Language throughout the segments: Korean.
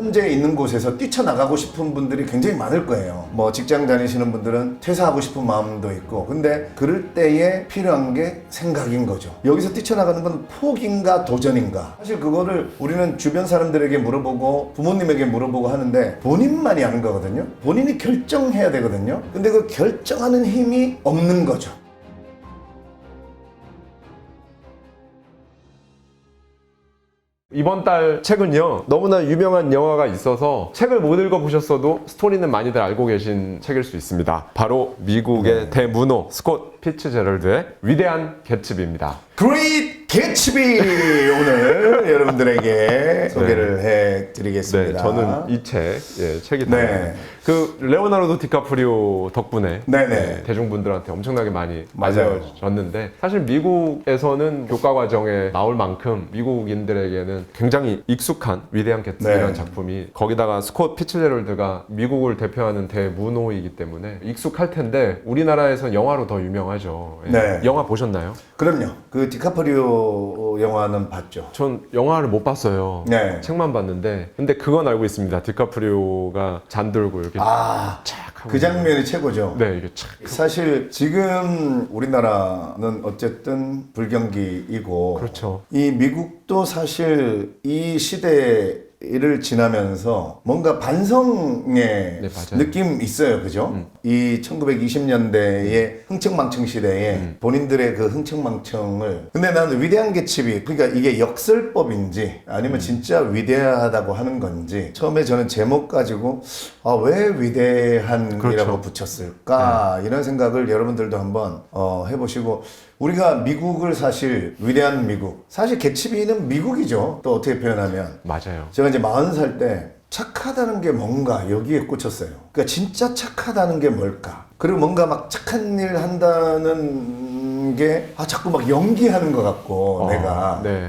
현재 있는 곳에서 뛰쳐나가고 싶은 분들이 굉장히 많을 거예요. 뭐 직장 다니시는 분들은 퇴사하고 싶은 마음도 있고, 근데 그럴 때에 필요한 게 생각인 거죠. 여기서 뛰쳐나가는 건 포기인가 도전인가. 사실 그거를 우리는 주변 사람들에게 물어보고 부모님에게 물어보고 하는데 본인만이 아는 거거든요. 본인이 결정해야 되거든요. 근데 그 결정하는 힘이 없는 거죠. 이번 달 책은요, 너무나 유명한 영화가 있어서 책을 못 읽어보셨어도 스토리는 많이들 알고 계신 책일 수 있습니다. 바로 미국의 대문호 스콧 피츠제럴드의 위대한 개츠비입니다. Great Gatsby 오늘 여러분들에게 소개를 해드리겠습니다. 네, 저는 이 책이 그 레오나르도 디카프리오 덕분에 대중분들한테 엄청나게 많이 알려졌는데, 사실 미국에서는 교과 과정에 나올 만큼 미국인들에게는 굉장히 익숙한 위대한 개츠비라는 작품이, 거기다가 스콧 피츠제럴드가 미국을 대표하는 대문호이기 때문에 익숙할 텐데 우리나라에선 영화로 더 유명하죠. 영화 보셨나요? 그럼요. 그 디카프리오 영화는 봤죠. 전 영화를 못 봤어요. 책만 봤는데, 근데 그건 알고 있습니다. 디카프리오가 잠들고 이렇게 그 장면이 최고죠. 네, 이게 착. 사실 지금 우리나라는 어쨌든 불경기이고, 그렇죠. 이 미국도 사실 이 시대를 지나면서 뭔가 반성의 느낌 있어요. 그죠? 이 1920년대의 흥청망청 시대에 본인들의 그 흥청망청을, 근데 나는 위대한 개츠비, 그러니까 이게 역설법인지 아니면 진짜 위대하다고 하는 건지, 처음에 저는 제목 가지고 왜 위대한이라고 붙였을까 이런 생각을 여러분들도 한번 해보시고, 우리가 미국을 사실 위대한 미국, 사실 개츠비는 미국이죠. 또 어떻게 표현하면 맞아요. 제가 이제 40살 때 착하다는 게 뭔가 여기에 꽂혔어요. 그러니까 진짜 착하다는 게 뭘까? 그리고 뭔가 막 착한 일 한다는 게 자꾸 막 연기하는 것 같고,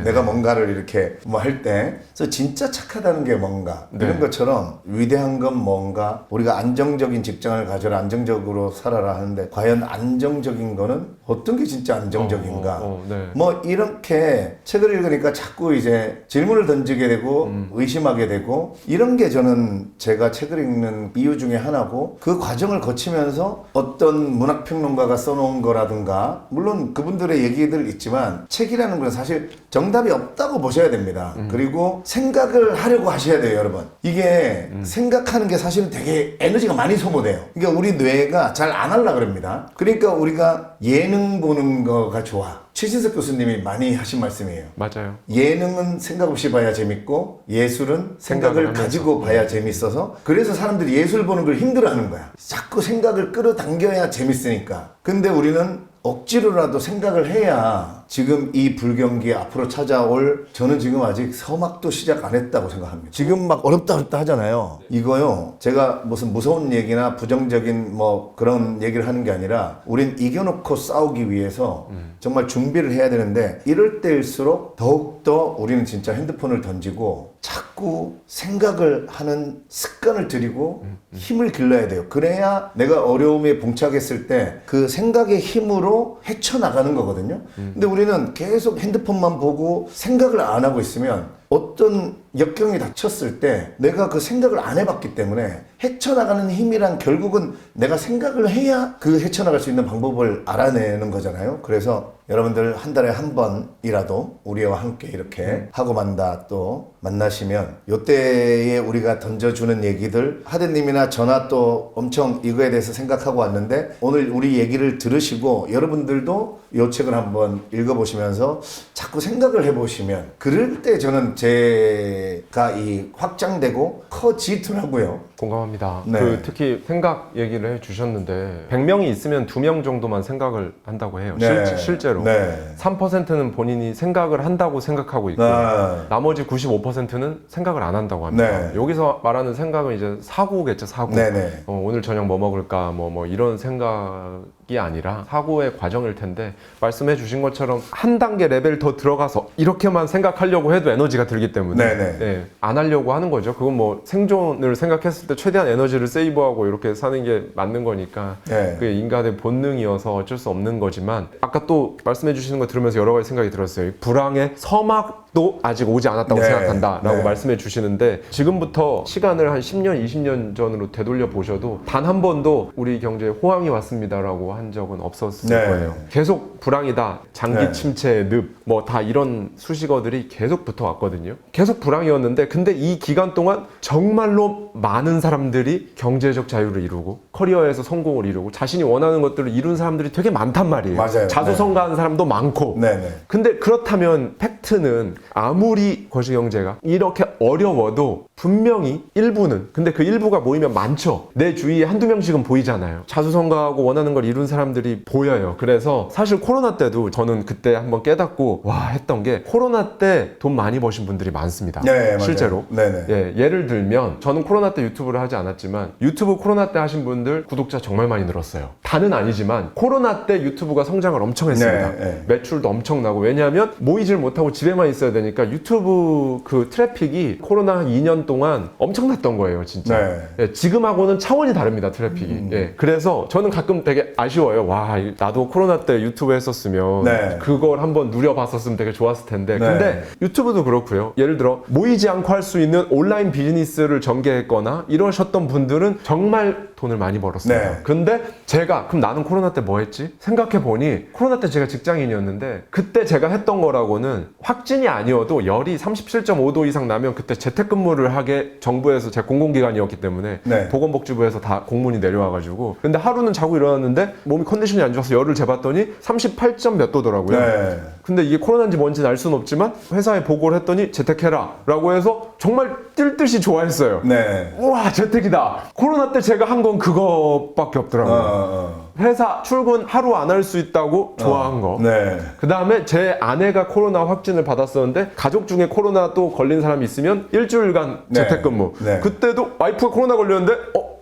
내가 뭔가를 이렇게 뭐 할 때, 그래서 진짜 착하다는 게 뭔가 이런 것처럼 위대한 건 뭔가, 우리가 안정적인 직장을 가져라, 안정적으로 살아라 하는데 과연 안정적인 거는 어떤 게 진짜 안정적인가? 뭐 이렇게 책을 읽으니까 자꾸 이제 질문을 던지게 되고 의심하게 되고, 이런 게 저는 제가 책을 읽는 이유 중에 하나고, 그 과정을 거치면서 어떤 문학평론가가 써놓은 거라든가, 물론 그분들의 얘기들 있지만 책이라는 건 사실 정답이 없다고 보셔야 됩니다. 그리고 생각을 하려고 하셔야 돼요, 여러분. 이게 생각하는 게 사실은 되게 에너지가 많이 소모돼요. 그러니까 우리 뇌가 잘 안 하려고 그럽니다. 그러니까 우리가 예능 보는 거가 좋아. 최진석 교수님이 많이 하신 말씀이에요. 맞아요. 예능은 생각 없이 봐야 재밌고, 예술은 생각을 가지고 봐야 재밌어서, 그래서 사람들이 예술 보는 걸 힘들어하는 거야. 자꾸 생각을 끌어당겨야 재밌으니까. 근데 우리는 억지로라도 생각을 해야 지금 이 불경기 앞으로 찾아올, 저는 지금 아직 서막도 시작 안 했다고 생각합니다. 지금 막 어렵다 하잖아요. 이거요, 제가 무슨 무서운 얘기나 부정적인 뭐 그런 얘기를 하는 게 아니라, 우린 이겨놓고 싸우기 위해서 정말 준비를 해야 되는데, 이럴 때일수록 더욱더 우리는 진짜 핸드폰을 던지고 자꾸 생각을 하는 습관을 들이고 힘을 길러야 돼요. 그래야 내가 어려움에 봉착했을 때 그 생각의 힘으로 헤쳐나가는 거거든요. 근데 우리는 계속 핸드폰만 보고 생각을 안 하고 있으면 어떤 역경이 닥쳤을 때 내가 그 생각을 안 해봤기 때문에 헤쳐나가는 힘이란 결국은 내가 생각을 해야 그 헤쳐나갈 수 있는 방법을 알아내는 거잖아요. 그래서 여러분들 한 달에 한 번이라도 우리와 함께 이렇게 하고 만다 또 만나시면, 요때에 우리가 던져주는 얘기들, 하드님이나 저나 또 엄청 이거에 대해서 생각하고 왔는데, 오늘 우리 얘기를 들으시고 여러분들도 요 책을 한번 읽어보시면서 자꾸 생각을 해보시면, 그럴 때 저는 제가 이 확장되고 커지더라고요. 공감합니다. 그 특히 생각 얘기를 해주셨는데, 100명이 있으면 2명 정도만 생각을 한다고 해요. 실제로 3%는 본인이 생각을 한다고 생각하고 있고, 나머지 95%는 생각을 안 한다고 합니다. 여기서 말하는 생각은 이제 사고겠죠. 사고. 오늘 저녁 뭐 먹을까, 뭐 이런 생각이 아니라 사고의 과정일 텐데, 말씀해 주신 것처럼 한 단계 레벨 더 들어가서 이렇게만 생각하려고 해도 에너지가 들기 때문에 안 하려고 하는 거죠. 그건 뭐 생존을 생각했을 때 최대한 에너지를 세이브하고 이렇게 사는 게 맞는 거니까, 그게 인간의 본능이어서 어쩔 수 없는 거지만, 아까 또 말씀해 주시는 거 들으면서 여러 가지 생각이 들었어요. 불황의 서막 도 아직 오지 않았다고 네. 생각한다라고 네. 말씀해 주시는데 지금부터 시간을 한 10년, 20년 전으로 되돌려 보셔도 단 한 번도 우리 경제에 호황이 왔습니다라고 한 적은 없었을 네. 거예요. 계속 불황이다, 장기 네. 침체, 늪, 뭐 다 이런 수식어들이 계속 붙어왔거든요. 계속 불황이었는데 근데 이 기간 동안 정말로 많은 사람들이 경제적 자유를 이루고 커리어에서 성공을 이루고 자신이 원하는 것들을 이룬 사람들이 되게 많단 말이에요. 맞아요. 자수성가한 사람도 많고. 네네. 근데 그렇다면 팩트는 아무리 거시경제가 이렇게 어려워도 분명히 일부는, 근데 그 일부가 모이면 많죠. 내 주위에 한두 명씩은 보이잖아요. 자수성가하고 원하는 걸 이룬 사람들이 보여요. 그래서 사실 코로나 때도 저는 그때 한번 깨닫고 와 했던 게 코로나 때 돈 많이 버신 분들이 많습니다. 네, 실제로. 네네. 예, 예를 들면 저는 코로나 때 유튜브를 하지 않았지만 유튜브 코로나 때 하신 분들 구독자 정말 많이 늘었어요. 다는 아니지만 코로나 때 유튜브가 성장을 엄청 했습니다. 네. 매출도 엄청나고, 왜냐하면 모이질 못하고 집에만 있어야 되니까 유튜브 그 트래픽이 코로나 한 2년 동안 엄청났던 거예요, 진짜. 네. 예, 지금하고는 차원이 다릅니다, 트래픽이. 예, 그래서 저는 가끔 되게 아쉬워요. 와, 나도 코로나 때 유튜브 했었으면 네. 그걸 한번 누려봤었으면 되게 좋았을 텐데. 네. 근데 유튜브도 그렇고요. 예를 들어 모이지 않고 할 수 있는 온라인 비즈니스를 전개했거나 이러셨던 분들은 정말 돈을 많이 벌었어요. 네. 근데 제가 그럼 나는 코로나 때 뭐 했지? 생각해 보니 코로나 때 제가 직장인이었는데 그때 제가 했던 거라고는 확진이 아니어도 열이 37.5도 이상 나면 그때 재택근무를 하게 정부에서 제 공공기관이었기 때문에 네. 보건복지부에서 다 공문이 내려와가지고, 근데 하루는 자고 일어났는데 몸이 컨디션이 안 좋아서 열을 재봤더니 38점 몇 도더라고요. 네. 근데 이게 코로나인지 뭔지는 알 수는 없지만 회사에 보고를 했더니 재택해라 라고 해서 정말 뛸 듯이 좋아했어요. 네. 우와, 재택이다. 코로나 때 제가 한 건 그거밖에 없더라고요. 회사 출근 하루 안 할 수 있다고 좋아한 거. 네. 그 다음에 제 아내가 코로나 확진을 받았었는데 가족 중에 코로나 또 걸린 사람이 있으면 일주일간 네. 재택근무. 네. 그때도 와이프가 코로나 걸렸는데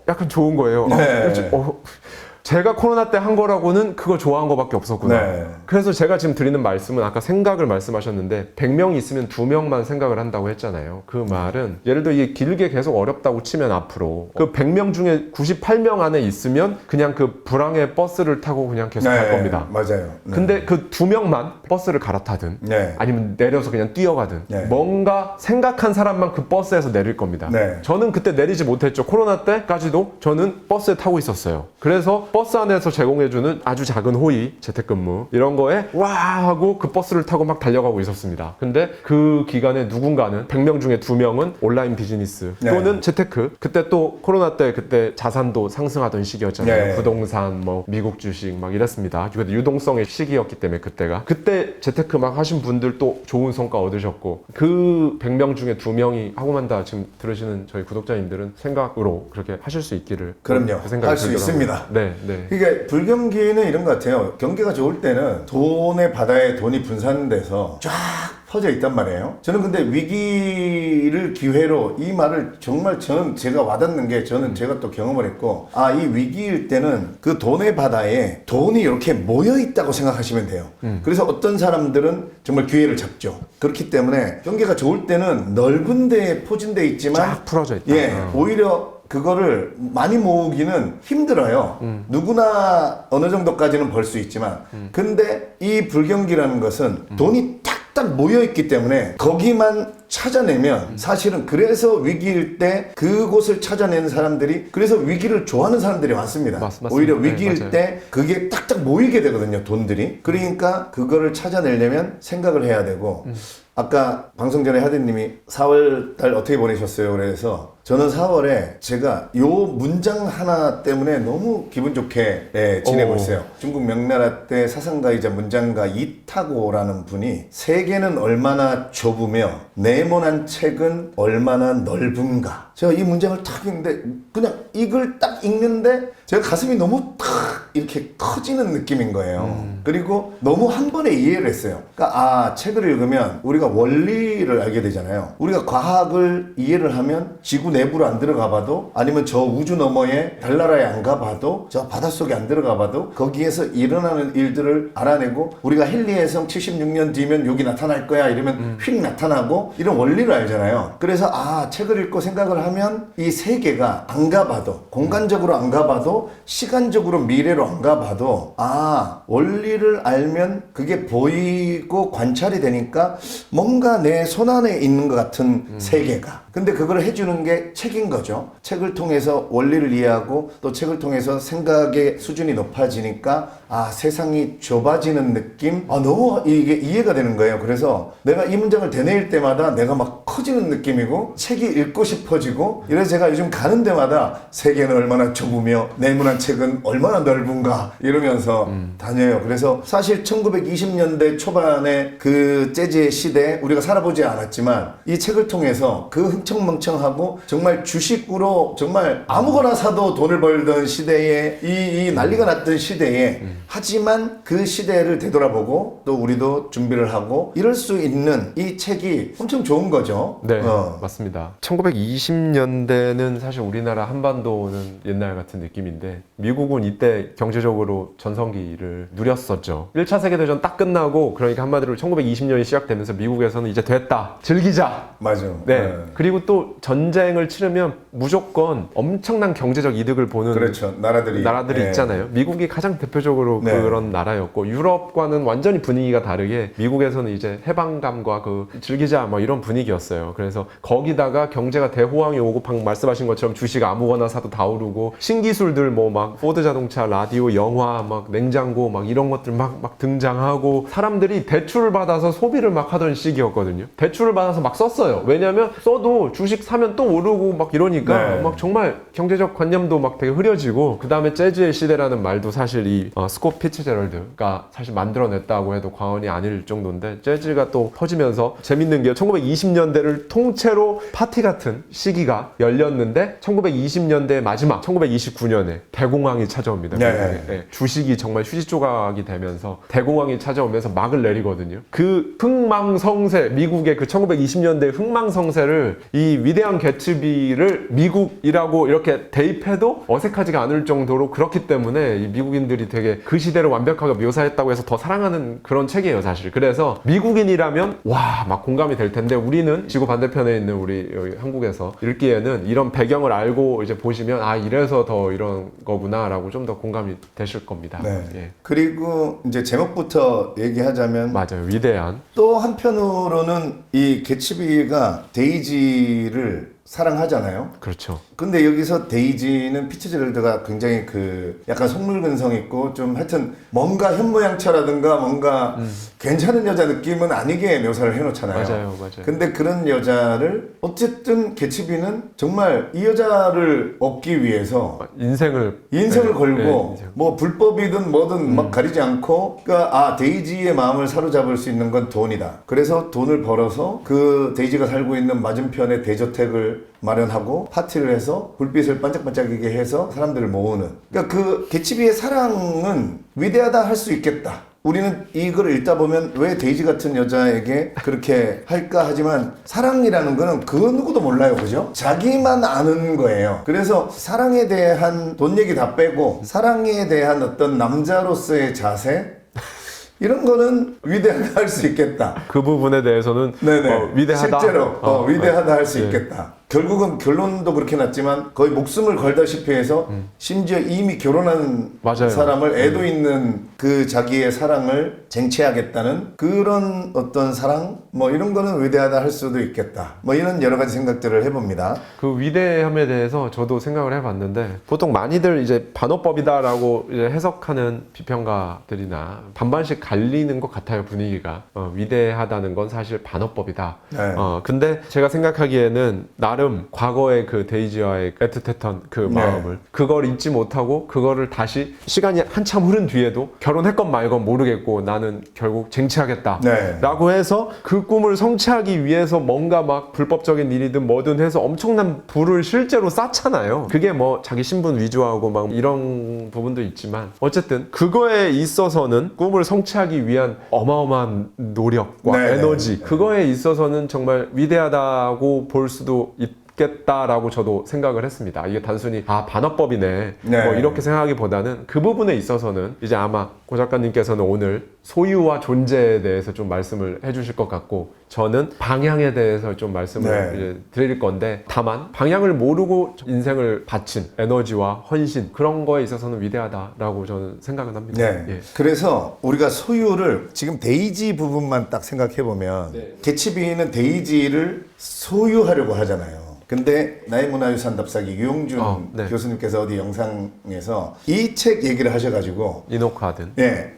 약간 좋은 거예요. 네. 제가 코로나 때 한 거라고는 그거 좋아한 거밖에 없었구나. 네. 그래서 제가 지금 드리는 말씀은 아까 생각을 말씀하셨는데 100명이 있으면 2명만 생각을 한다고 했잖아요. 그 말은 예를 들어 이게 길게 계속 어렵다고 치면 앞으로 그 100명 중에 98명 안에 있으면 그냥 그 불황의 버스를 타고 그냥 계속 갈 겁니다. 맞아요. 네. 근데 그 2명만 버스를 갈아타든 네. 아니면 내려서 그냥 뛰어가든 네. 뭔가 생각한 사람만 그 버스에서 내릴 겁니다. 네. 저는 그때 내리지 못했죠. 코로나 때까지도 저는 버스에 타고 있었어요. 그래서 버스 안에서 제공해주는 아주 작은 호의, 재택근무 이런 거에 와 하고 그 버스를 타고 막 달려가고 있었습니다. 근데 그 기간에 누군가는 100명 중에 2명은 온라인 비즈니스 또는 네. 재테크, 그때 또 코로나 때 그때 자산도 상승하던 시기였잖아요. 네. 부동산, 뭐 미국 주식 막 이랬습니다. 유동성의 시기였기 때문에 그때 재테크 막 하신 분들 또 좋은 성과 얻으셨고, 그 100명 중에 2명이 하고만 다 지금 들으시는 저희 구독자님들은 생각으로 그렇게 하실 수 있기를. 그럼요. 그 생각이 할 수 들더라고요. 있습니다. 네, 네. 그러니까 불경기는 이런 것 같아요. 경기가 좋을 때는 돈의 바다에 돈이 분산돼서 쫙 퍼져 있단 말이에요. 저는 근데 위기를 기회로, 이 말을 정말 저는 제가 와닿는 게, 저는 제가 또 경험을 했고, 이 위기일 때는 그 돈의 바다에 돈이 이렇게 모여 있다고 생각하시면 돼요. 그래서 어떤 사람들은 정말 기회를 잡죠. 그렇기 때문에 경기가 좋을 때는 넓은 데에 포진돼 있지만 쫙 풀어져 있다. 오히려 그거를 많이 모으기는 힘들어요. 누구나 어느 정도까지는 벌 수 있지만, 근데 이 불경기라는 것은 돈이 딱 모여있기 때문에 거기만 찾아내면, 사실은 그래서 위기일 때 그곳을 찾아내는 사람들이, 그래서 위기를 좋아하는 사람들이 많습니다. 맞습니다. 오히려 네, 위기일 맞아요. 때 그게 딱딱 모이게 되거든요, 돈들이. 그러니까 그거를 찾아내려면 생각을 해야 되고, 아까 방송 전에 하드님이 4월 달 어떻게 보내셨어요? 그래서 저는 4월에 제가 요 문장 하나 때문에 너무 기분 좋게 지내고 있어요. 중국 명나라 때 사상가이자 문장가 이타고라는 분이, 세계는 얼마나 좁으며 네모난 책은 얼마나 넓은가. 제가 이 문장을 탁 읽는데, 그냥 이걸 딱 읽는데 제가 가슴이 너무 탁 이렇게 커지는 느낌인 거예요. 그리고 너무 한 번에 이해를 했어요. 그러니까 책을 읽으면 우리가 원리를 알게 되잖아요. 우리가 과학을 이해를 하면 지구 내부로 안 들어가 봐도, 아니면 저 우주 너머에 달나라에 안 가봐도, 저 바닷속에 안 들어가 봐도 거기에서 일어나는 일들을 알아내고, 우리가 헨리해성 76년 뒤면 여기 나타날 거야 이러면 휙 나타나고, 이런 원리를 알잖아요. 그래서 책을 읽고 생각을 하면 이 세계가 안 가봐도, 공간적으로 안 가봐도 시간적으로 미래로 원리로 안 가봐도 원리를 알면 그게 보이고 관찰이 되니까 뭔가 내 손안에 있는 것 같은 세계가. 근데 그걸 해주는 게 책인 거죠. 책을 통해서 원리를 이해하고 또 책을 통해서 생각의 수준이 높아지니까 세상이 좁아지는 느낌? 너무 이게 이해가 되는 거예요. 그래서 내가 이 문장을 되뇌일 때마다 내가 막 커지는 느낌이고 책이 읽고 싶어지고, 이래서 제가 요즘 가는 데마다 세계는 얼마나 좁으며 네모난 책은 얼마나 넓은가 이러면서 다녀요. 그래서 사실 1920년대 초반에 그 재즈의 시대에 우리가 살아보지 않았지만 이 책을 통해서 그 흥청망청하고 정말 주식으로 정말 아무거나 사도 돈을 벌던 시대에 이 난리가 났던 시대에 하지만 그 시대를 되돌아보고 또 우리도 준비를 하고 이럴 수 있는 이 책이 엄청 좋은 거죠. 네, 맞습니다. 1920년대는 사실 우리나라 한반도는 옛날 같은 느낌인데 미국은 이때 경제적으로 전성기를 누렸었죠. 1차 세계대전 딱 끝나고, 그러니까 한마디로 1920년이 시작되면서 미국에서는 이제 됐다, 즐기자. 맞아. 네. 그리고 또 전쟁을 치르면 무조건 엄청난 경제적 이득을 보는 그렇죠. 나라들이 있잖아요. 미국이 가장 대표적으로 그런 나라였고, 유럽과는 완전히 분위기가 다르게 미국에서는 이제 해방감과 그 즐기자 뭐 이런 분위기였어요. 그래서 거기다가 경제가 대호황이 오고 방금 말씀하신 것처럼 주식 아무거나 사도 다 오르고 신기술들 뭐 막 포드 자동차, 라디오, 영화, 막 냉장고 막 이런 것들 막 등장하고 사람들이 대출을 받아서 소비를 막 하던 시기였거든요. 대출을 받아서 막 썼어요. 왜냐면 써도 주식 사면 또 오르고 막 이러니까 막 정말 경제적 관념도 막 되게 흐려지고, 그 다음에 재즈의 시대라는 말도 사실 이 스콧 피츠제럴드가 사실 만들어냈다고 해도 과언이 아닐 정도인데, 재즈가 또 퍼지면서 재밌는 게 1920년대를 통째로 파티 같은 시기가 열렸는데 1920년대 마지막 1929년에 대공황이 찾아옵니다. 주식이 정말 휴지 조각이 되면서 대공황이 찾아오면서 막을 내리거든요. 그 흥망성쇠, 미국의 그 1920년대 흥망성쇠를 이 위대한 개츠비를 미국이라고 이렇게 대입해도 어색하지가 않을 정도로 그렇기 때문에 이 미국인들이 되게 그 시대를 완벽하게 묘사했다고 해서 더 사랑하는 그런 책이에요, 사실. 그래서 미국인이라면 막 공감이 될 텐데, 우리는 지구 반대편에 있는 우리 여기 한국에서 읽기에는 이런 배경을 알고 이제 보시면 이래서 더 이런 거구나 라고 좀 더 공감이 되실 겁니다. 그리고 이제 제목부터 얘기하자면 맞아요. 위대한. 또 한편으로는 이 개츠비가 데이지를 사랑하잖아요. 그렇죠. 근데 여기서 데이지는 피츠제럴드가 굉장히 그 약간 속물근성 있고 좀 하여튼 뭔가 현모양처라든가 뭔가 괜찮은 여자 느낌은 아니게 묘사를 해놓잖아요. 맞아요. 근데 그런 여자를 어쨌든 개츠비는 정말 이 여자를 얻기 위해서 인생을 걸고 뭐 불법이든 뭐든 막 가리지 않고, 그러니까 데이지의 마음을 사로잡을 수 있는 건 돈이다. 그래서 돈을 벌어서 그 데이지가 살고 있는 맞은편에 대저택을 마련하고 파티를 해서 불빛을 반짝반짝이게 해서 사람들을 모으는, 그러니까 그 개츠비의 사랑은 위대하다 할 수 있겠다. 우리는 이걸 읽다 보면 왜 데이지 같은 여자에게 그렇게 할까 하지만 사랑이라는 거는 그 누구도 몰라요. 그죠? 자기만 아는 거예요. 그래서 사랑에 대한 돈 얘기 다 빼고 사랑에 대한 어떤 남자로서의 자세, 이런 거는 위대하다 할 수 있겠다. 그 부분에 대해서는 위대하다. 실제로 위대하다 할 수 있겠다. 결국은 결론도 그렇게 났지만 거의 목숨을 걸다시피 해서 심지어 이미 결혼한 사람을 애도 있는 그 자기의 사랑을 쟁취하겠다는 그런 어떤 사랑, 뭐 이런 거는 위대하다 할 수도 있겠다. 뭐 이런 여러 가지 생각들을 해봅니다. 그 위대함에 대해서 저도 생각을 해봤는데, 보통 많이들 이제 반어법이다라고 이제 해석하는 비평가들이나 반반씩 갈리는 것 같아요, 분위기가. 위대하다는 건 사실 반어법이다. 근데 제가 생각하기에는 나름 과거의 그 데이지와의 애틋했던 그 마음을 그걸 잊지 못하고 그거를 다시 시간이 한참 흐른 뒤에도 결혼했건 말건 모르겠고 나는 결국 쟁취하겠다 라고 해서 그 꿈을 성취하기 위해서 뭔가 막 불법적인 일이든 뭐든 해서 엄청난 부를 실제로 쌓잖아요. 그게 뭐 자기 신분 위주하고 막 이런 부분도 있지만 어쨌든 그거에 있어서는 꿈을 성취하기 위한 어마어마한 노력과 에너지, 그거에 있어서는 정말 위대하다고 볼 수도 겠다라고 저도 생각을 했습니다. 이게 단순히 반어법이네 네. 뭐 이렇게 생각하기보다는 그 부분에 있어서는 이제 아마 고 작가님께서는 오늘 소유와 존재에 대해서 좀 말씀을 해주실 것 같고 저는 방향에 대해서 좀 말씀을 이제 드릴 건데 다만 방향을 모르고 인생을 바친 에너지와 헌신 그런 거에 있어서는 위대하다라고 저는 생각은 합니다. 네. 예. 그래서 우리가 소유를 지금 데이지 부분만 딱 생각해 보면 개츠비는 데이지를 소유하려고 하잖아요. 근데 나의 문화유산 답사기 유용준 교수님께서 어디 영상에서 이 책 얘기를 하셔가지고 이노카든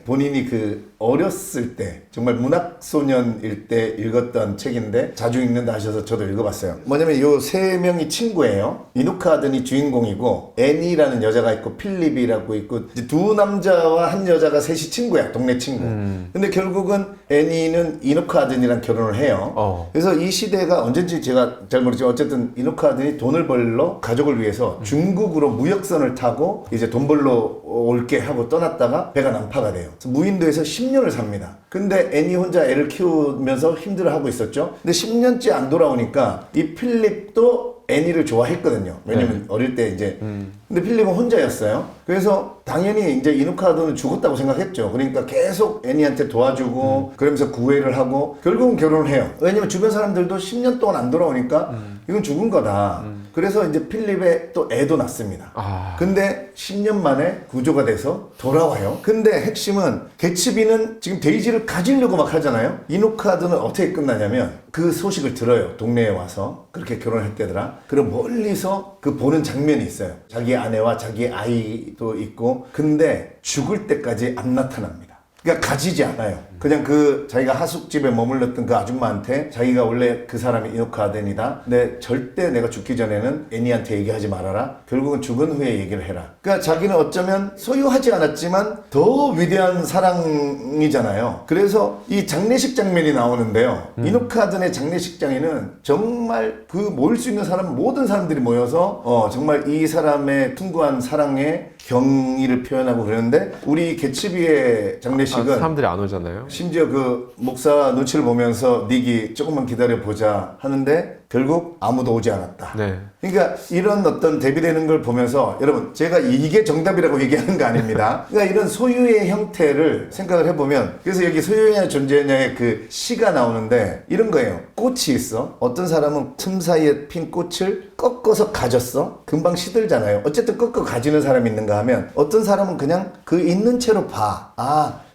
본인이 그 어렸을 때 정말 문학소년일 때 읽었던 책인데 자주 읽는다 하셔서 저도 읽어봤어요. 뭐냐면 요 세 명이 친구예요. 이누카든이 주인공이고 애니라는 여자가 있고 필립이라고 있고 이제 두 남자와 한 여자가 셋이 친구야. 동네 친구. 근데 결국은 애니는 이누카든이랑 결혼을 해요. 그래서 이 시대가 언젠지 제가 잘 모르지만 어쨌든 이누카든이 돈을 벌러 가족을 위해서 중국으로 무역선을 타고 이제 돈 벌러 올게 하고 떠났다가 배가 난파가 돼요. 그래서 무인도에서 10년을 삽니다. 근데 애니 혼자 애를 키우면서 힘들어하고 있었죠. 근데 10년째 안 돌아오니까 이 필립도 애니를 좋아했거든요. 왜냐면 어릴 때 이제 근데 필립은 혼자였어요. 그래서 당연히 이제 이누카드는 죽었다고 생각했죠. 그러니까 계속 애니한테 도와주고 그러면서 구애를 하고 결국은 결혼을 해요. 왜냐면 주변 사람들도 10년 동안 안 돌아오니까 이건 죽은 거다. 그래서 이제 필립의 또 애도 낳습니다. 근데 10년 만에 구조가 돼서 돌아와요. 근데 핵심은 개츠비는 지금 데이지를 가지려고 막 하잖아요. 이누카드는 어떻게 끝나냐면 그 소식을 들어요. 동네에 와서 그렇게 결혼할 때더라. 그럼 멀리서 그 보는 장면이 있어요. 자기 아내와 자기 아이도 있고 근데 죽을 때까지 안 나타납니다. 그러니까 가지지 않아요. 그냥 그 자기가 하숙집에 머물렀던 그 아줌마한테 자기가 원래 그 사람이 이누카덴이다. 근데 절대 내가 죽기 전에는 애니한테 얘기하지 말아라. 결국은 죽은 후에 얘기를 해라. 그러니까 자기는 어쩌면 소유하지 않았지만 더 위대한 사랑이잖아요. 그래서 이 장례식 장면이 나오는데요. 이누카덴의 장례식장에는 정말 그 모일 수 있는 사람 모든 사람들이 모여서 정말 이 사람의 숭고한 사랑에 경의를 표현하고 그러는데 우리 개츠비의 장례식은 사람들이 안 오잖아요. 심지어 그 목사 눈치를 보면서 닉이 조금만 기다려보자 하는데 결국 아무도 오지 않았다. 그러니까 이런 어떤 대비되는 걸 보면서 여러분 제가 이게 정답이라고 얘기하는 거 아닙니다. 그러니까 이런 소유의 형태를 생각을 해보면 그래서 여기 소유냐 존재냐의 그 시가 나오는데 이런 거예요. 꽃이 있어. 어떤 사람은 틈 사이에 핀 꽃을 꺾어서 가졌어. 금방 시들잖아요. 어쨌든 꺾어 가지는 사람이 있는가 하면 어떤 사람은 그냥 그 있는 채로 봐.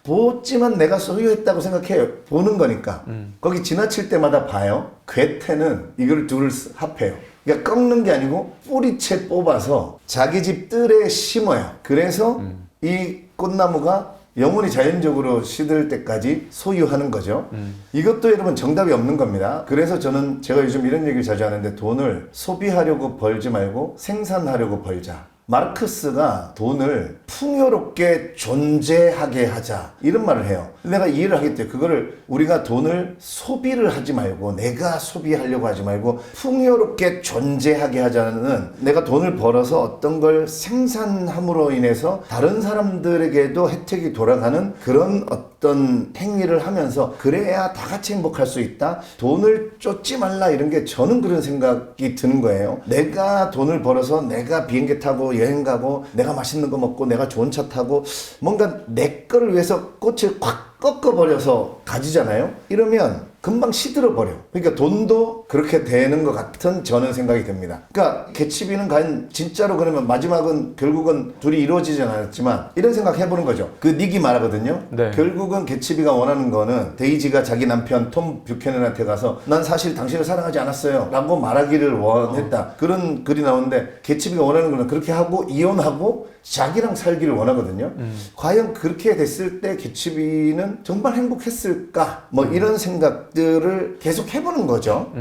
보지만 내가 소유했다고 생각해요. 보는 거니까. 거기 지나칠 때마다 봐요. 괴테는 이걸 둘을 합해요. 그러니까 꺾는 게 아니고 뿌리채 뽑아서 자기 집 뜰에 심어요. 그래서 이 꽃나무가 영원히 자연적으로 시들 때까지 소유하는 거죠. 이것도 여러분 정답이 없는 겁니다. 그래서 제가 요즘 이런 얘기를 자주 하는데 돈을 소비하려고 벌지 말고 생산하려고 벌자. 마르크스가 돈을 풍요롭게 존재하게 하자 이런 말을 해요. 내가 이해를 하겠대요. 그거를 우리가 돈을 소비를 하지 말고 내가 소비하려고 하지 말고 풍요롭게 존재하게 하자는 내가 돈을 벌어서 어떤 걸 생산함으로 인해서 다른 사람들에게도 혜택이 돌아가는 그런 어떤 행위를 하면서 그래야 다 같이 행복할 수 있다. 돈을 쫓지 말라 이런 게 저는 그런 생각이 드는 거예요. 내가 돈을 벌어서 내가 비행기 타고 여행 가고 내가 맛있는 거 먹고 내가 좋은 차 타고 뭔가 내 거를 위해서 꽃을 콱 꺾어버려서 가지잖아요. 이러면 금방 시들어 버려. 그러니까 돈도 그렇게 되는 것 같은 저는 생각이 듭니다. 그러니까 개츠비는 과연 진짜로 그러면 마지막은 결국은 둘이 이루어지진 않았지만 이런 생각 해보는 거죠. 그 닉이 말하거든요. 결국은 개츠비가 원하는 거는 데이지가 자기 남편 톰 뷰캐넌한테 가서 난 사실 당신을 사랑하지 않았어요 라고 말하기를 원했다. 그런 글이 나오는데 개츠비가 원하는 거는 그렇게 하고 이혼하고 자기랑 살기를 원하거든요. 과연 그렇게 됐을 때 개츠비는 정말 행복했을까? 뭐 이런 생각들을 계속 해보는 거죠.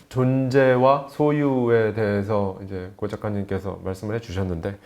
존재와 소유에 대해서 이제 고 작가님께서 말씀을 해주셨는데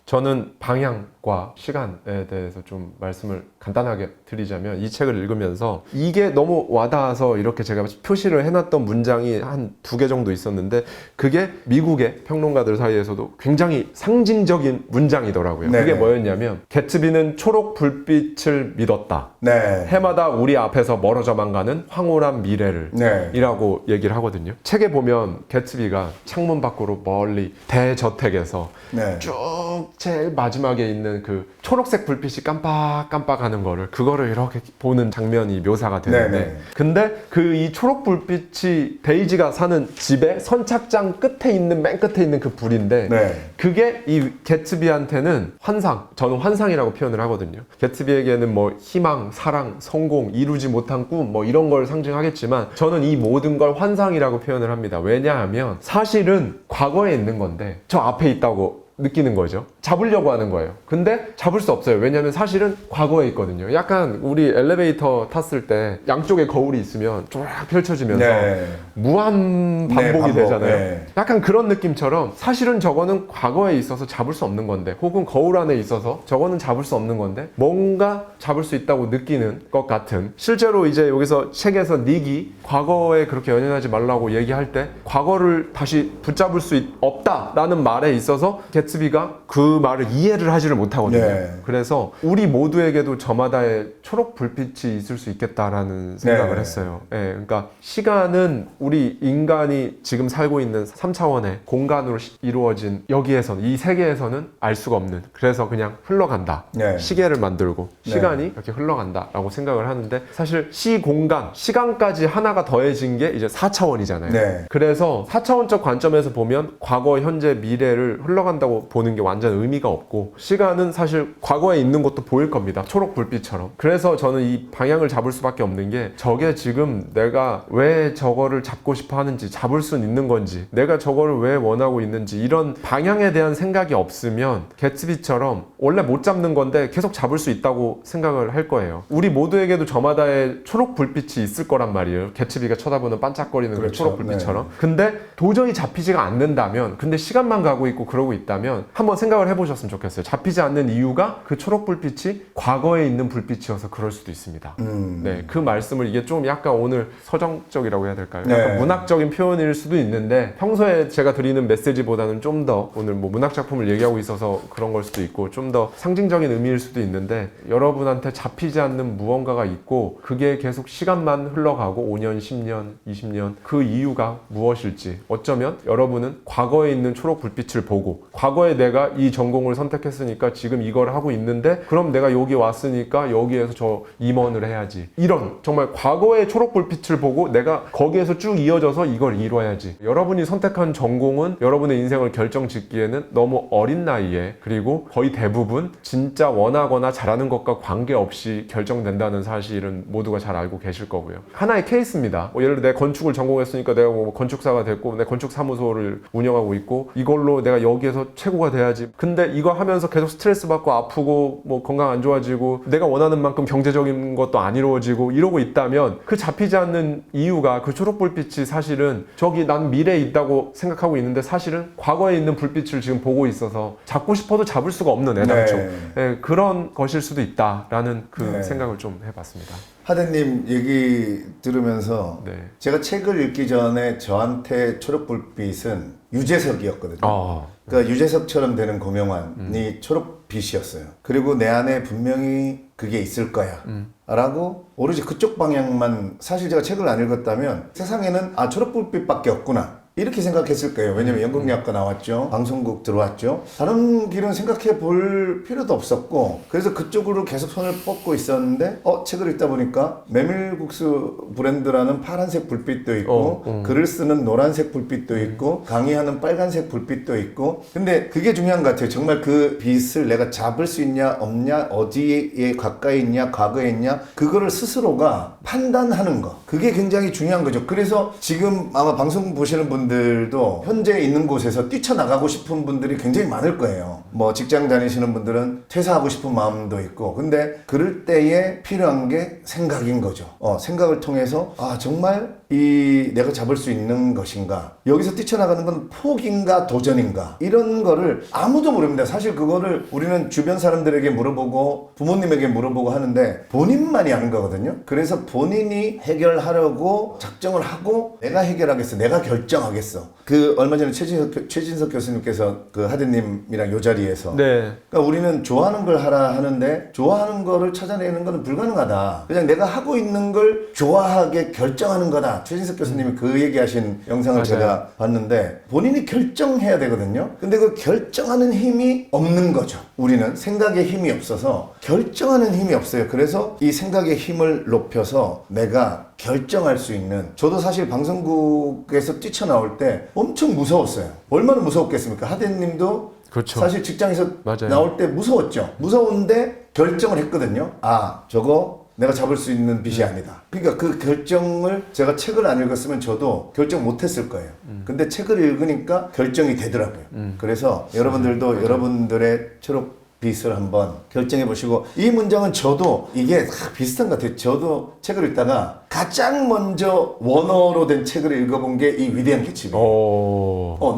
저는 방향과 시간에 대해서 좀 말씀을 간단하게 드리자면 이 책을 읽으면서 이게 너무 와닿아서 이렇게 제가 표시를 해놨던 문장이 한 2개 정도 있었는데 그게 미국의 평론가들 사이에서도 굉장히 상징적인 문장이더라고요. 네. 그게 뭐였냐면 개츠비는 초록 불빛을 믿었다. 네. 해마다 우리 앞에서 멀어져만 가는 황홀한 미래를 네. 이라고 얘기를 하거든요. 책에 보면 개츠비가 창문 밖으로 멀리 대저택에서 네. 쭉 제일 마지막에 있는 그 초록색 불빛이 깜빡깜빡하는 그거를 이렇게 보는 장면이 묘사가 되는데 네네. 근데 그 이 초록 불빛이 데이지가 사는 집의 선착장 끝에 있는 맨 끝에 있는 그 불인데 네. 그게 이 개츠비한테는 환상, 저는 환상이라고 표현을 하거든요. 개츠비에게는 뭐 희망, 사랑, 성공, 이루지 못한 꿈 뭐 이런 걸 상징하겠지만 저는 이 모든 걸 환상이라고 표현을 합니다. 왜냐하면 사실은 과거에 있는 건데 저 앞에 있다고 느끼는 거죠. 잡으려고 하는 거예요. 근데 잡을 수 없어요. 왜냐면 사실은 과거에 있거든요. 약간 우리 엘리베이터 탔을 때 양쪽에 거울이 있으면 쫙 펼쳐지면서 네. 무한 반복이 반복. 되잖아요. 네. 약간 그런 느낌처럼 사실은 저거는 과거에 있어서 잡을 수 없는 건데 혹은 거울 안에 있어서 저거는 잡을 수 없는 건데 뭔가 잡을 수 있다고 느끼는 것 같은 실제로 이제 여기서 책에서 닉이 과거에 그렇게 연연하지 말라고 얘기할 때 과거를 다시 붙잡을 수 없다라는 말에 있어서 개츠비가 그 말을 이해를 하지를 못하거든요. 네. 그래서 우리 모두에게도 저마다의 초록 불빛이 있을 수 있겠다라는 생각을 네. 했어요. 예, 그러니까 시간은 우리 인간이 지금 살고 있는 3차원의 공간으로 이루어진 여기에서는 이 세계에서는 알 수가 없는 그래서 그냥 흘러간다. 네. 시계를 만들고 네. 시간이 이렇게 흘러간다라고 생각을 하는데 사실 시공간, 시간까지 하나가 더해진 게 이제 4차원이잖아요. 네. 그래서 4차원적 관점에서 보면 과거, 현재, 미래를 흘러간다고 보는 게 완전 의미가 없고 시간은 사실 과거에 있는 것도 보일 겁니다. 초록 불빛처럼. 그래서 저는 이 방향을 잡을 수밖에 없는 게 저게 지금 내가 왜 저거를 잡고 싶어 하는지 잡을 수 있는 건지 내가 저거를 왜 원하고 있는지 이런 방향에 대한 생각이 없으면 개츠비처럼 원래 못 잡는 건데 계속 잡을 수 있다고 생각을 할 거예요. 우리 모두에게도 저마다의 초록 불빛이 있을 거란 말이에요. 개츠비가 쳐다보는 반짝거리는 그 그렇죠. 초록 불빛처럼. 네. 근데 도저히 잡히지가 않는다면 근데 시간만 가고 있고 그러고 있다면 한번 생각을 해보셨으면 좋겠어요. 잡히지 않는 이유가 그 초록 불빛이 과거에 있는 불빛이어서 그럴 수도 있습니다. 네, 그 말씀을 이게 좀 약간 오늘 서정적이라고 해야 될까요? 약간 네. 문학적인 표현일 수도 있는데 평소에 제가 드리는 메시지보다는 좀 더 오늘 뭐 문학 작품을 얘기하고 있어서 그런 걸 수도 있고 좀 더 상징적인 의미일 수도 있는데 여러분한테 잡히지 않는 무언가가 있고 그게 계속 시간만 흘러가고 5년, 10년, 20년 그 이유가 무엇일지 어쩌면 여러분은 과거에 있는 초록 불빛을 보고 과거에 내가 이 전공을 선택했으니까 지금 이걸 하고 있는데 그럼 내가 여기 왔으니까 여기에서 저 임원을 해야지 이런 정말 과거의 초록 불빛을 보고 내가 거기에서 쭉 이어져서 이걸 이뤄야지. 여러분이 선택한 전공은 여러분의 인생을 결정짓기에는 너무 어린 나이에 그리고 거의 대부분 진짜 원하거나 잘하는 것과 관계없이 결정된다는 사실은 모두가 잘 알고 계실 거고요. 하나의 케이스입니다. 뭐 예를 들어 내가 건축을 전공했으니까 내가 뭐 건축사가 됐고 내 건축사무소를 운영하고 있고 이걸로 내가 여기에서 최고가 돼야지. 근데 이거 하면서 계속 스트레스 받고 아프고 뭐 건강 안 좋아지고 내가 원하는 만큼 경제적인 것도 안 이루어지고 이러고 있다면 그 잡히지 않는 이유가 그 초록불빛이 사실은 저기 난 미래에 있다고 생각하고 있는데 사실은 과거에 있는 불빛을 지금 보고 있어서 잡고 싶어도 잡을 수가 없는 애당초. 네. 네, 그런 것일 수도 있다라는 그 네. 생각을 좀 해봤습니다. 하대님 얘기 들으면서 네. 제가 책을 읽기 전에 저한테 초록불빛은 유재석이었거든요. 그러니까 유재석처럼 되는 고명환이 초록빛이었어요. 그리고 내 안에 분명히 그게 있을 거야 라고 오로지 그쪽 방향만 사실 제가 책을 안 읽었다면 세상에는 초록불빛밖에 없구나 이렇게 생각했을 거예요. 왜냐면 연극영화과 나왔죠. 방송국 들어왔죠. 다른 길은 생각해 볼 필요도 없었고 그래서 그쪽으로 계속 손을 뻗고 있었는데 책을 읽다 보니까 메밀국수 브랜드라는 파란색 불빛도 있고 글을 쓰는 노란색 불빛도 있고 강의하는 빨간색 불빛도 있고 근데 그게 중요한 것 같아요. 정말 그 빛을 내가 잡을 수 있냐 없냐 어디에 가까이 있냐 과거에 있냐 그거를 스스로가 판단하는 거 그게 굉장히 중요한 거죠. 그래서 지금 아마 방송 보시는 분들도 현재 있는 곳에서 뛰쳐나가고 싶은 분들이 굉장히 많을 거예요. 뭐 직장 다니시는 분들은 퇴사하고 싶은 마음도 있고 근데 그럴 때에 필요한 게 생각인 거죠. 생각을 통해서 정말 이 내가 잡을 수 있는 것인가? 여기서 뛰쳐나가는 건 포기인가 도전인가? 이런 거를 아무도 모릅니다. 사실 그거를 우리는 주변 사람들에게 물어보고 부모님에게 물어보고 하는데 본인만이 아는 거거든요. 그래서 본인이 해결하려고 작정을 하고 내가 해결하겠어. 내가 결정하겠어. 그 얼마 전에 최진석 교수님께서 그 하대님이랑 요 자리에서 네. 그러니까 우리는 좋아하는 걸 하라 하는데 좋아하는 거를 찾아내는 건 불가능하다. 그냥 내가 하고 있는 걸 좋아하게 결정하는 거다. 최진석 교수님이 그 얘기하신 영상을 맞아요. 제가 봤는데 본인이 결정해야 되거든요. 근데 그 결정하는 힘이 없는 거죠. 우리는 생각에 힘이 없어서 결정하는 힘이 없어요. 그래서 이 생각의 힘을 높여서 내가 결정할 수 있는 저도 사실 방송국에서 뛰쳐나올 때 엄청 무서웠어요. 얼마나 무서웠겠습니까? 하대님도 그렇죠. 사실 직장에서 맞아요. 나올 때 무서웠죠. 무서운데 결정을 했거든요. 아, 저거 내가 잡을 수 있는 빚이 아니다. 그러니까 그 결정을 제가 책을 안 읽었으면 저도 결정 못 했을 거예요. 근데 책을 읽으니까 결정이 되더라고요. 그래서 여러분들도 여러분들의 초록빛을 한번 결정해 보시고 이 문장은 저도 이게 비슷한 것 같아요. 저도 책을 읽다가 가장 먼저 원어로 된 책을 읽어본 게 이 위대한 개츠비예요.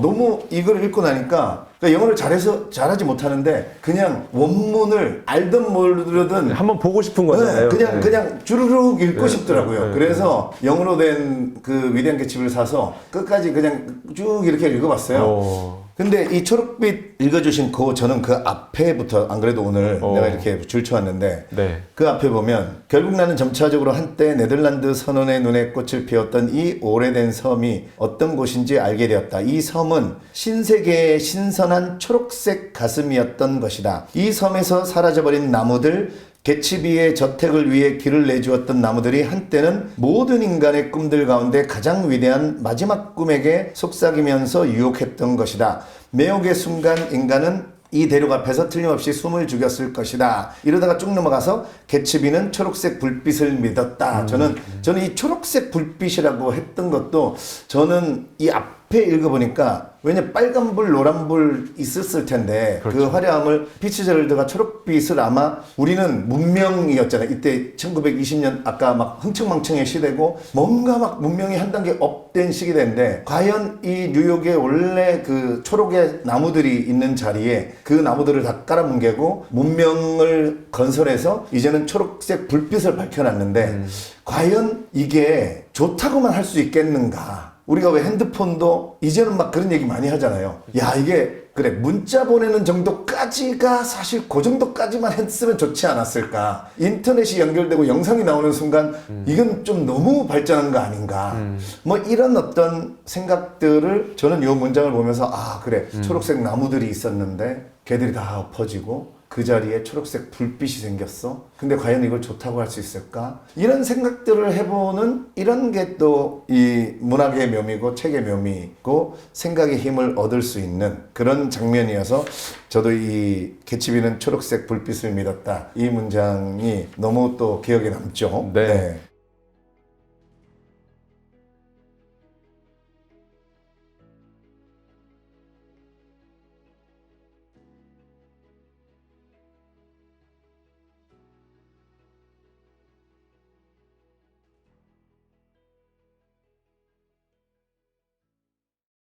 너무 이걸 읽고 나니까 그러니까 영어를 잘하지 못하는데 그냥 원문을 알든 모르든 한번 보고 싶은 거잖아요. 그냥 주르륵 읽고 네, 싶더라고요. 네, 그래서 영어로 된 그 위대한 개츠비를 사서 끝까지 그냥 쭉 이렇게 읽어봤어요. 근데 이 초록빛 읽어주신 저는 그 앞에부터 안 그래도 오늘 내가 이렇게 줄쳐왔는데 네. 그 앞에 보면 결국 나는 점차적으로 한때 네덜란드 선원의 눈에 꽃을 피웠던 이 오래된 섬이 어떤 곳인지 알게 되었다. 이 섬은 신세계의 신선한 초록색 가슴이었던 것이다. 이 섬에서 사라져버린 나무들 개츠비의 저택을 위해 길을 내주었던 나무들이 한때는 모든 인간의 꿈들 가운데 가장 위대한 마지막 꿈에게 속삭이면서 유혹했던 것이다. 매혹의 순간 인간은 이 대륙 앞에서 틀림없이 숨을 죽였을 것이다. 이러다가 쭉 넘어가서 개츠비는 초록색 불빛을 믿었다. 저는 이 초록색 불빛이라고 했던 것도 저는 이 앞에 읽어보니까 왜냐 빨간불 노란불 있었을 텐데 그렇죠. 그 화려함을 피츠제럴드가 초록빛을 아마 우리는 문명이었잖아요. 이때 1920년 아까 막 흥청망청의 시대고 뭔가 막 문명이 한 단계 업된 시기인데 과연 이 뉴욕에 원래 그 초록의 나무들이 있는 자리에 그 나무들을 다 깔아뭉개고 문명을 건설해서 이제는 초록색 불빛을 밝혀놨는데 과연 이게 좋다고만 할 수 있겠는가? 우리가 왜 핸드폰도 이제는 막 그런 얘기 많이 하잖아요. 야, 이게 그래 문자 보내는 정도까지가 사실 그 정도까지만 했으면 좋지 않았을까. 인터넷이 연결되고 영상이 나오는 순간 이건 좀 너무 발전한 거 아닌가. 뭐 이런 어떤 생각들을 저는 이 문장을 보면서 아 그래 초록색 나무들이 있었는데 걔들이 다 엎어지고 그 자리에 초록색 불빛이 생겼어. 근데 과연 이걸 좋다고 할 수 있을까? 이런 생각들을 해보는 이런 게 또 이 문학의 묘미고 책의 묘미고 생각의 힘을 얻을 수 있는 그런 장면이어서 저도 이 개츠비는 초록색 불빛을 믿었다. 이 문장이 너무 또 기억에 남죠. 네.